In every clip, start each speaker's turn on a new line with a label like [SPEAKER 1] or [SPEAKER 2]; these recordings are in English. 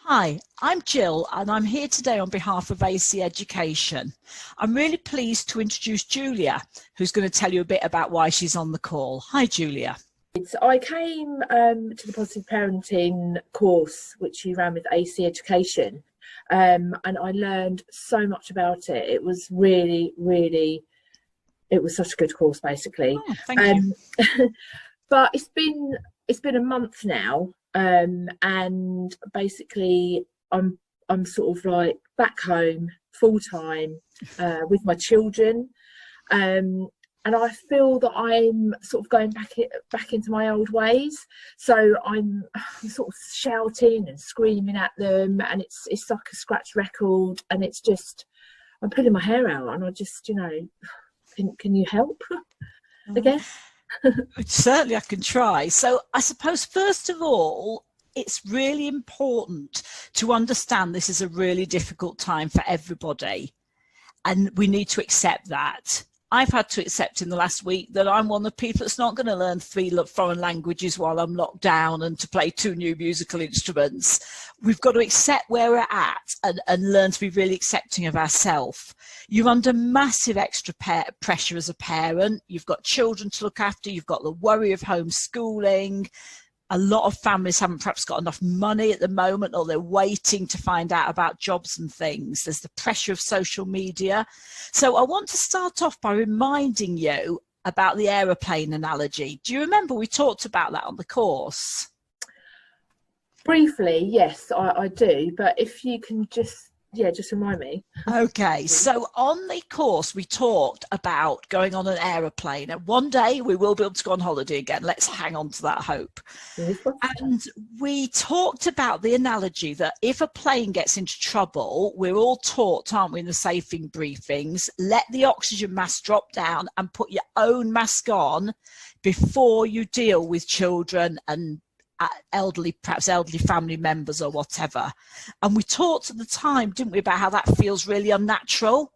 [SPEAKER 1] Hi, I'm Jill and I'm here today on behalf of AC Education. I'm really pleased to introduce Julia, who's going to tell you a bit about why she's on the call. Hi, Julia.
[SPEAKER 2] I came to the positive parenting course, which you ran with AC Education, and I learned so much about it. It was it was such a good course, basically.
[SPEAKER 1] Oh, thank you.
[SPEAKER 2] But it's been a month now, and basically I'm sort of like back home full time with my children. And I feel that I'm sort of going back into my old ways. So I'm sort of shouting and screaming at them, and it's like a scratch record, and it's just I'm pulling my hair out, and I just can you help? I guess.
[SPEAKER 1] Certainly, I can try. So, I suppose first of all, it's really important to understand this is a really difficult time for everybody, and we need to accept that. I've had to accept in the last week that I'm one of the people that's not going to learn 3 foreign languages while I'm locked down and to play 2 new musical instruments. We've got to accept where we're at and learn to be really accepting of ourselves. You're under massive extra pressure as a parent. You've got children to look after. You've got the worry of homeschooling. A lot of families haven't perhaps got enough money at the moment, or they're waiting to find out about jobs and things. There's the pressure of social media. So I want to start off by reminding you about the aeroplane analogy. Do you remember we talked about that on the course?
[SPEAKER 2] Briefly, yes, I do. But if you can just remind me.
[SPEAKER 1] Okay, so on the course we talked about going on an aeroplane, and one day we will be able to go on holiday again. Let's hang on to that hope. And we talked about the analogy that if a plane gets into trouble, we're all taught, aren't we, in the safing briefings, let the oxygen mask drop down and put your own mask on before you deal with children and perhaps elderly family members or whatever. And we talked at the time, didn't we, about how that feels really unnatural.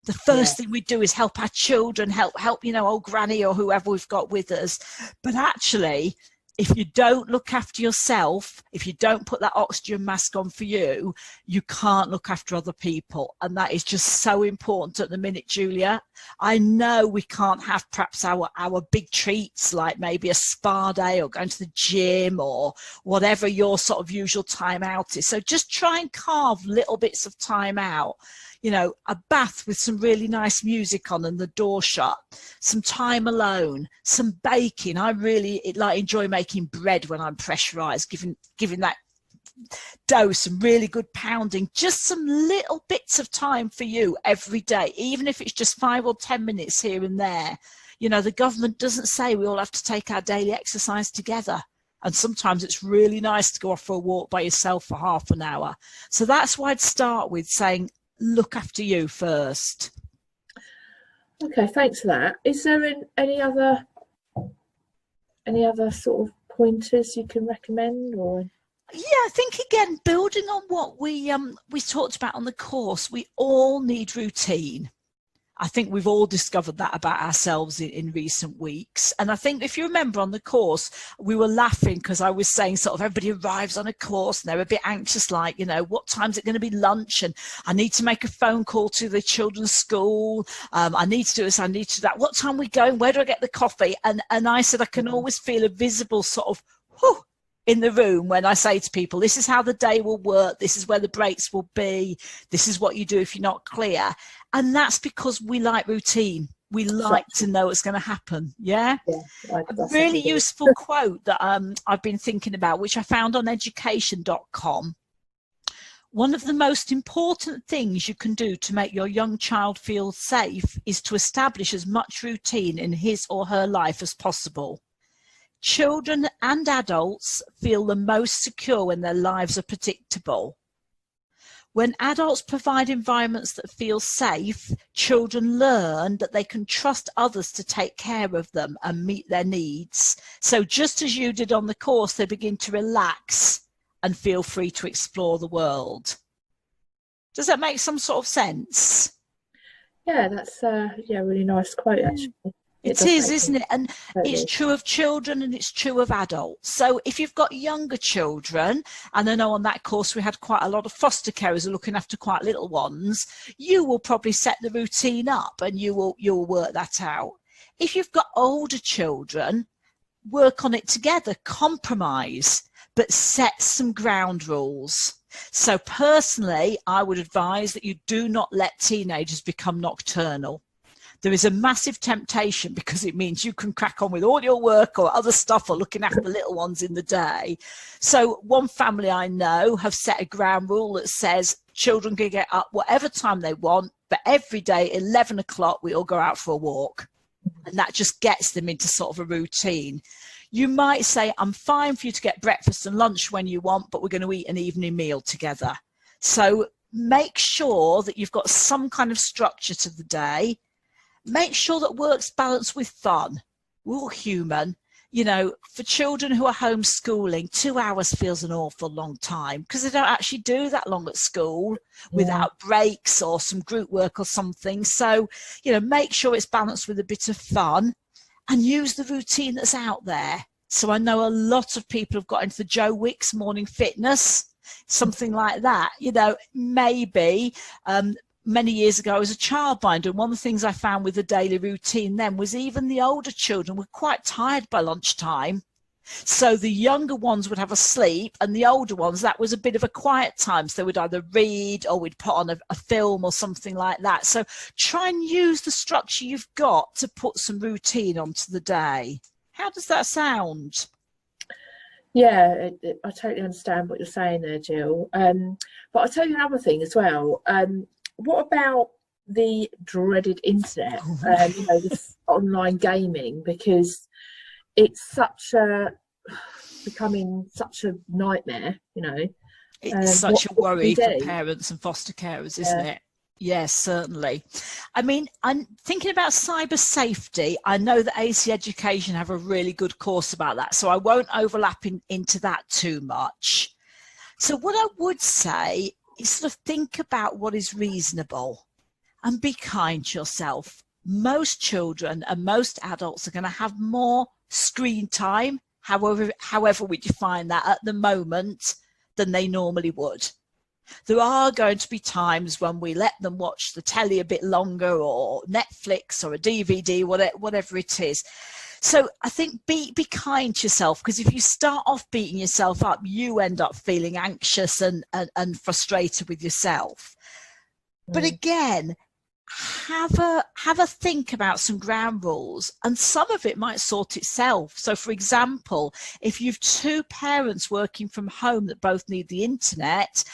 [SPEAKER 1] The first thing we do is help our children, help old granny or whoever we've got with us. But actually, if you don't look after yourself, if you don't put that oxygen mask on for you, you can't look after other people. And that is just so important at the minute, Julia. I know we can't have perhaps our big treats, like maybe a spa day or going to the gym or whatever your sort of usual time out is. So just try and carve little bits of time out. A bath with some really nice music on and the door shut, some time alone, some baking. I really enjoy making bread when I'm pressurized, giving that dough some really good pounding, just some little bits of time for you every day, even if it's just 5 or 10 minutes here and there. The government doesn't say we all have to take our daily exercise together. And sometimes it's really nice to go off for a walk by yourself for half an hour. So that's why I'd start with saying, look after you first.
[SPEAKER 2] Okay, thanks for that. Is there any other sort of pointers you can recommend? Or
[SPEAKER 1] I think again, building on what we talked about on the course, we all need routine. I think we've all discovered that about ourselves in recent weeks. And I think if you remember on the course, we were laughing because I was saying sort of everybody arrives on a course and they're a bit anxious, like, what time's it going to be lunch? And I need to make a phone call to the children's school. I need to do this, I need to do that. What time are we going? Where do I get the coffee? And I said, I can always feel a visible sort of, whew, in the room when I say to people, this is how the day will work, this is where the breaks will be, this is what you do if you're not clear. And that's because we like routine. We like to know what's going to happen. A really useful quote that I've been thinking about, which I found on education.com. One of the most important things you can do to make your young child feel safe is to establish as much routine in his or her life as possible. Children and adults feel the most secure when their lives are predictable. When adults provide environments that feel safe, children learn that they can trust others to take care of them and meet their needs. So just as you did on the course, they begin to relax and feel free to explore the world. Does that make some sort of sense?
[SPEAKER 2] Yeah, that's a really nice quote, actually.
[SPEAKER 1] It is, isn't it? And
[SPEAKER 2] totally.
[SPEAKER 1] it's true of children and it's true of adults. So if you've got younger children, and I know on that course we had quite a lot of foster carers looking after quite little ones, you will probably set the routine up and you'll work that out. If you've got older children, work on it together, compromise, but set some ground rules. So personally, I would advise that you do not let teenagers become nocturnal. There is a massive temptation because it means you can crack on with all your work or other stuff or looking after the little ones in the day. So one family I know have set a ground rule that says children can get up whatever time they want, but every day, 11 o'clock, we all go out for a walk. And that just gets them into sort of a routine. You might say, I'm fine for you to get breakfast and lunch when you want, but we're going to eat an evening meal together. So make sure that you've got some kind of structure to the day. Make sure that work's balanced with fun. We're all human. You know, for children who are homeschooling, 2 hours feels an awful long time because they don't actually do that long at school without breaks or some group work or something. So, you know, make sure it's balanced with a bit of fun and use the routine that's out there. So I know a lot of people have got into the Joe Wicks morning fitness, something like that. You know, maybe many years ago, I was a childminder, and one of the things I found with the daily routine then was even the older children were quite tired by lunchtime. So the younger ones would have a sleep, and the older ones, that was a bit of a quiet time. So they would either read or we'd put on a film or something like that. So try and use the structure you've got to put some routine onto the day. How does that sound?
[SPEAKER 2] Yeah, I totally understand what you're saying there, Jill. But I'll tell you another thing as well. What about the dreaded internet, you know, this online gaming? Because it's becoming such a nightmare, you know.
[SPEAKER 1] It's such a worry for parents and foster carers, isn't it? Yes, certainly. I mean, I'm thinking about cyber safety. I know that AC Education have a really good course about that, so I won't overlap into that too much. So what I would say is sort of think about what is reasonable and be kind to yourself. Most children and most adults are going to have more screen time, however we define that at the moment, than they normally would. There are going to be times when we let them watch the telly a bit longer, or Netflix or a DVD, whatever it is. So I think be kind to yourself, because if you start off beating yourself up, you end up feeling anxious and frustrated with yourself. But again, have a think about some ground rules, and some of it might sort itself. So for example, if you've two parents working from home that both need the internet,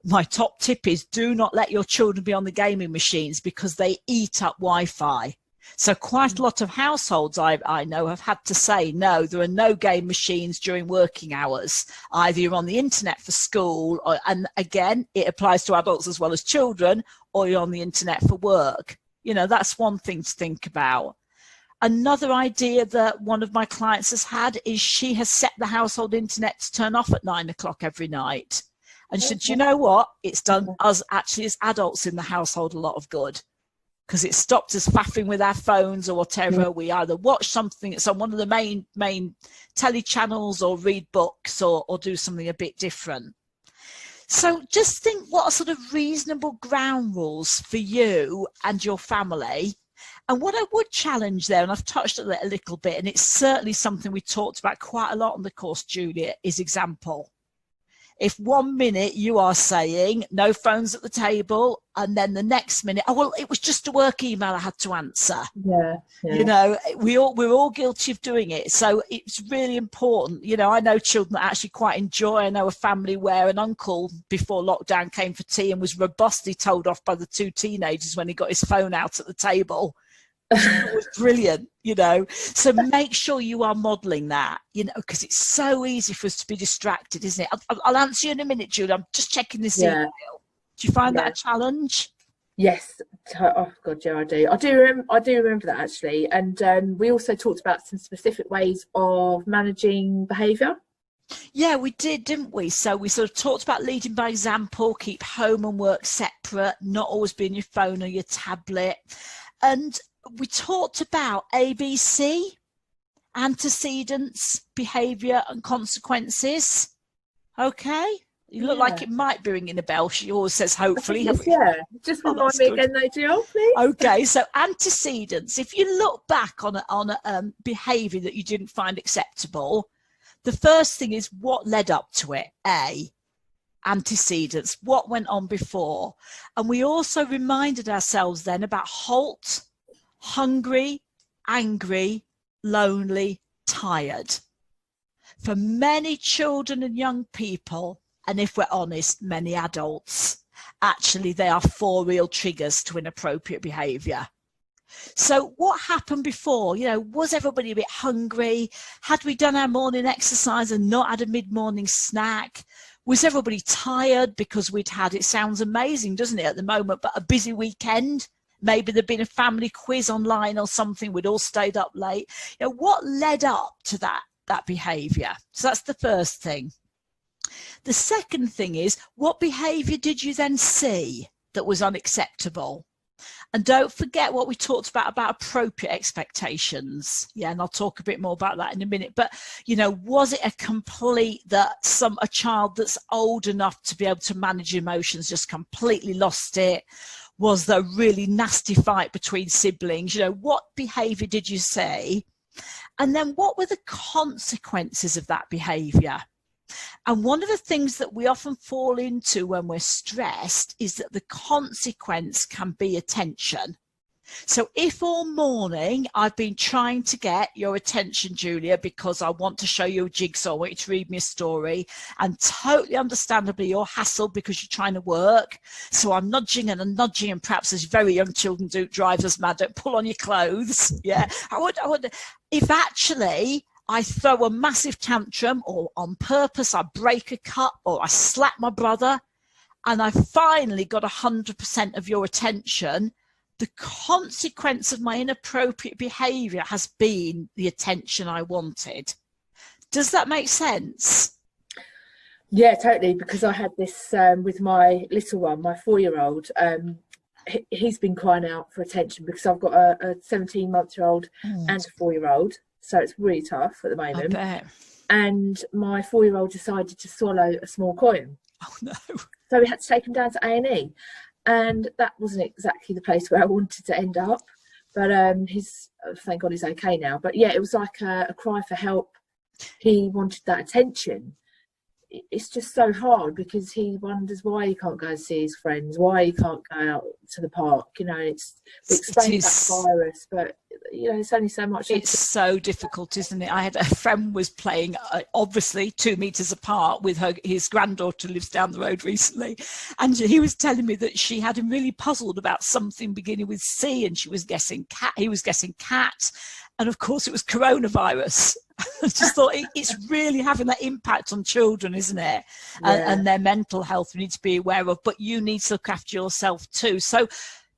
[SPEAKER 1] my top tip is do not let your children be on the gaming machines because they eat up Wi-Fi. So quite a lot of households I know have had to say, no, there are no game machines during working hours. Either you're on the internet for school, and again, it applies to adults as well as children, or you're on the internet for work. You know, that's one thing to think about. Another idea that one of my clients has had is she has set the household internet to turn off at 9 o'clock every night. And she said, you know what? It's done us actually as adults in the household a lot of good, because it stopped us faffing with our phones or whatever. We either watch something that's on one of the main telly channels, or read books, or do something a bit different. So just think what are sort of reasonable ground rules for you and your family. And what I would challenge there, and I've touched on it a little bit, and it's certainly something we talked about quite a lot on the course, Julia, is example. If 1 minute you are saying no phones at the table, and then the next minute, oh, well, it was just a work email I had to answer.
[SPEAKER 2] Yeah.
[SPEAKER 1] You know, we're all guilty of doing it. So it's really important. You know, I know children that actually quite enjoy. I know a family where an uncle before lockdown came for tea and was robustly told off by the two teenagers when he got his phone out at the table. It was brilliant, you know. So make sure you are modelling that, you know, because it's so easy for us to be distracted, isn't it? I'll answer you in a minute, Julie. I'm just checking this email. Do you find that a challenge?
[SPEAKER 2] Yes. Oh God, yeah, I do. I do remember that actually. And we also talked about some specific ways of managing behaviour.
[SPEAKER 1] Yeah, we did, didn't we? So we sort of talked about leading by example, keep home and work separate, not always be on your phone or your tablet. And we talked about ABC, antecedents, behaviour and consequences. Okay? You look like it might be ringing a bell. She always says, hopefully.
[SPEAKER 2] Yeah, just remind me again, though, Jill, please.
[SPEAKER 1] Okay, so antecedents. If you look back on a behaviour that you didn't find acceptable, the first thing is what led up to it. A, antecedents, what went on before. And we also reminded ourselves then about halt, hungry, angry, lonely, tired. For many children and young people, and if we're honest, many adults, actually they are 4 real triggers to inappropriate behaviour. So what happened before? You know, was everybody a bit hungry? Had we done our morning exercise and not had a mid-morning snack? Was everybody tired because we'd had, it sounds amazing, doesn't it, at the moment, but a busy weekend? Maybe there'd been a family quiz online or something. We'd all stayed up late. You know, what led up to that behaviour? So that's the first thing. The second thing is, what behaviour did you then see that was unacceptable? And don't forget what we talked about appropriate expectations. Yeah, and I'll talk a bit more about that in a minute. But, you know, was it a complete that a child that's old enough to be able to manage emotions just completely lost it? Was there a really nasty fight between siblings? You know, what behaviour did you see? And then what were the consequences of that behaviour? And one of the things that we often fall into when we're stressed is that the consequence can be attention. So if all morning I've been trying to get your attention, Julia, because I want to show you a jigsaw, I want you to read me a story, and totally understandably you're hassled because you're trying to work, so I'm nudging and perhaps as very young children do, drive us mad, don't pull on your clothes. Yeah, I would if actually I throw a massive tantrum, or on purpose I break a cup, or I slap my brother, and I finally got 100% of your attention, the consequence of my inappropriate behaviour has been the attention I wanted. Does that make sense?
[SPEAKER 2] Yeah, totally, because I had this with my little one, my 4-year-old. He's been crying out for attention because I've got a 17-month-old and a 4-year-old. So it's really tough at the moment.
[SPEAKER 1] I bet.
[SPEAKER 2] And my 4-year-old decided to swallow a small coin.
[SPEAKER 1] Oh, no.
[SPEAKER 2] So we had to take him down to A&E. And that wasn't exactly the place where I wanted to end up. But thank God he's okay now. But yeah, it was like a cry for help. He wanted that attention. It's just so hard because he wonders why he can't go and see his friends, why he can't go out to the park. You know, we explained that virus, but you know, it's only so much.
[SPEAKER 1] It's so difficult, isn't it? I had a friend was playing, obviously 2 meters apart with his granddaughter who lives down the road recently, and he was telling me that she had him really puzzled about something beginning with C, and she was guessing cat. He was guessing cat, and of course it was coronavirus. I just thought it's really having that impact on children, isn't it? Yeah. And their mental health we need to be aware of, but you need to look after yourself too. So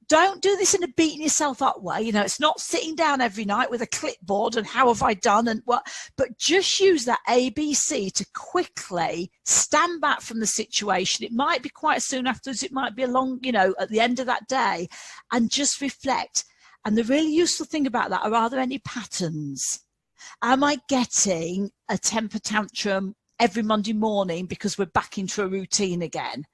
[SPEAKER 1] don't do this in a beating yourself up way. You know, it's not sitting down every night with a clipboard and how have I done and what, but just use that ABC to quickly stand back from the situation. It might be quite soon afterwards. It might be a long, you know, at the end of that day, and just reflect. And the really useful thing about that are there any patterns? Am I getting a temper tantrum every Monday morning because we're back into a routine again?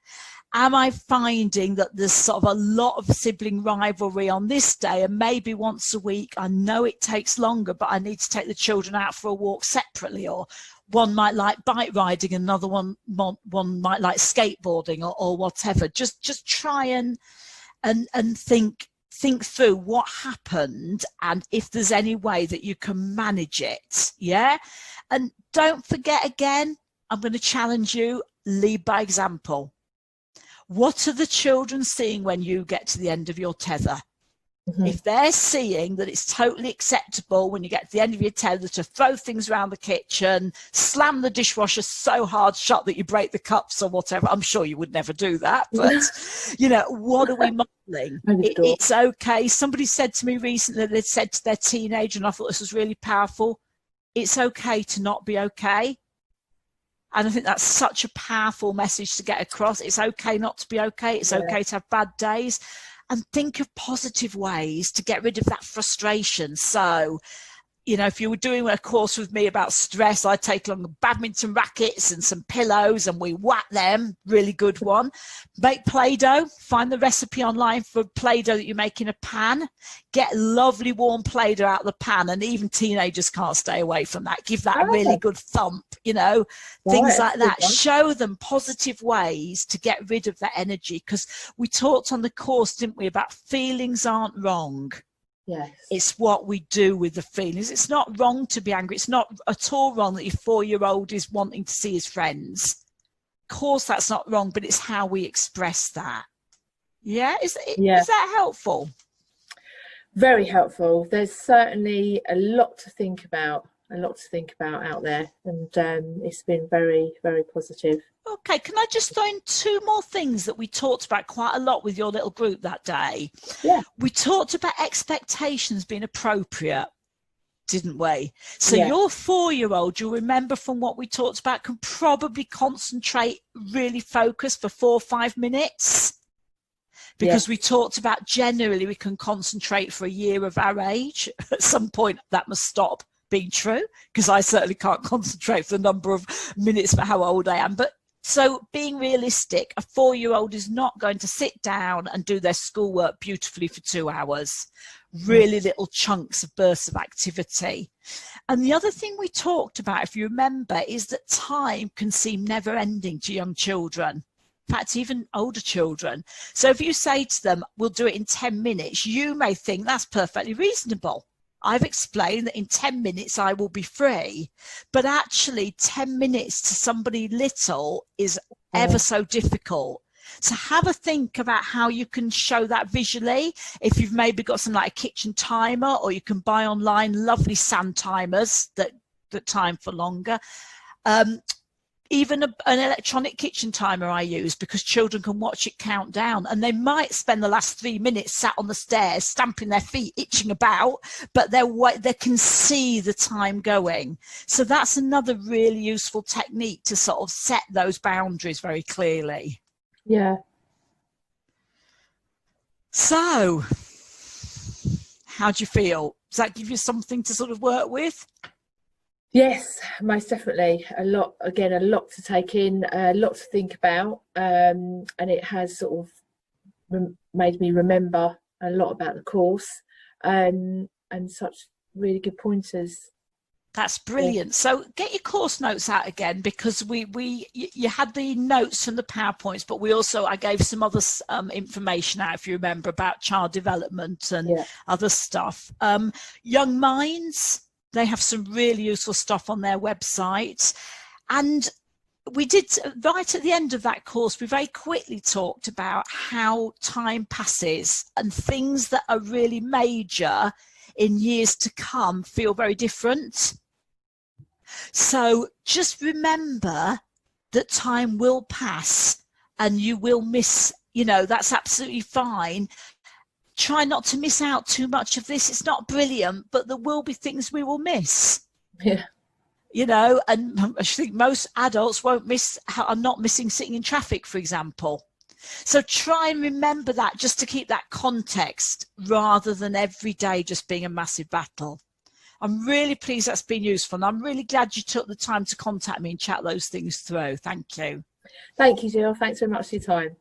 [SPEAKER 1] Am I finding that there's sort of a lot of sibling rivalry on this day, and maybe once a week? I know it takes longer, but I need to take the children out for a walk separately, or one might like bike riding, another one might like skateboarding, or whatever. Just try and think through what happened and if there's any way that you can manage it. Yeah. And don't forget, again, I'm going to challenge you, lead by example. What are the children seeing when you get to the end of your tether? Mm-hmm. If they're seeing that it's totally acceptable when you get to the end of your tether to throw things around the kitchen, slam the dishwasher so hard shut that you break the cups or whatever, I'm sure you would never do that, but you know, what are we modeling? It's okay. Somebody said to me recently, they'd said to their teenager, and I thought this was really powerful, it's okay to not be okay. And I think that's such a powerful message to get across. It's okay not to be okay. It's okay to have bad days. and think of positive ways to get rid of that frustration. So, you know, if you were doing a course with me about stress, I'd take along badminton rackets and some pillows and we whack them. Really good one. Make Play-Doh. Find the recipe online for Play-Doh that you make in a pan. Get lovely warm Play-Doh out of the pan, and even teenagers can't stay away from that. Give that a really good thump, you know, things like that. Show them positive ways to get rid of that energy, because we talked on the course, didn't we, about feelings aren't wrong.
[SPEAKER 2] Yes.
[SPEAKER 1] It's what we do with the feelings. It's not wrong to be angry. It's not at all wrong that your 4-year-old is wanting to see his friends. Of course, that's not wrong, but it's how we express that. Yeah? Is that helpful?
[SPEAKER 2] Very helpful. There's certainly a lot to think about out there, and it's been very, very positive.
[SPEAKER 1] Okay, can I just throw in 2 more things that we talked about quite a lot with your little group that day?
[SPEAKER 2] Yeah.
[SPEAKER 1] We talked about expectations being appropriate, didn't we? So your 4-year-old, you'll remember from what we talked about, can probably concentrate, really focus for 4 or 5 minutes. Because we talked about generally we can concentrate for a year of our age. At some point that must stop being true, because I certainly can't concentrate for the number of minutes for how old I am. But so being realistic, a 4-year-old is not going to sit down and do their schoolwork beautifully for 2 hours. Really little chunks of bursts of activity. And the other thing we talked about, if you remember, is that time can seem never ending to young children. In fact, even older children. So if you say to them, we'll do it in 10 minutes, you may think that's perfectly reasonable. I've explained that in 10 minutes I will be free, but actually 10 minutes to somebody little is ever so difficult. So have a think about how you can show that visually. If you've maybe got some like a kitchen timer, or you can buy online lovely sand timers that time for longer. Even an electronic kitchen timer I use, because children can watch it count down, and they might spend the last 3 minutes sat on the stairs, stamping their feet, itching about, but they can see the time going. So that's another really useful technique to sort of set those boundaries very clearly.
[SPEAKER 2] Yeah. So,
[SPEAKER 1] how do you feel? Does that give you something to sort of work with?
[SPEAKER 2] Yes, most definitely. A lot to take in, a lot to think about, and it has sort of made me remember a lot about the course, and such really good pointers.
[SPEAKER 1] That's brilliant. Yeah. So get your course notes out again, because you had the notes from the PowerPoints, but I gave some other information out, if you remember, about child development and other stuff. Young Minds, they have some really useful stuff on their website. And we did, right at the end of that course, we very quickly talked about how time passes, and things that are really major in years to come feel very different. So just remember that time will pass and you will miss, that's absolutely fine. Try not to miss out too much of this. It's not brilliant, but there will be things we will miss.
[SPEAKER 2] Yeah.
[SPEAKER 1] And I think most adults are not missing sitting in traffic, for example. So try and remember that, just to keep that context, rather than every day just being a massive battle. I'm really pleased that's been useful, and I'm really glad you took the time to contact me and chat those things through. Thank you.
[SPEAKER 2] Thank you, Jill. Thanks very much for your time.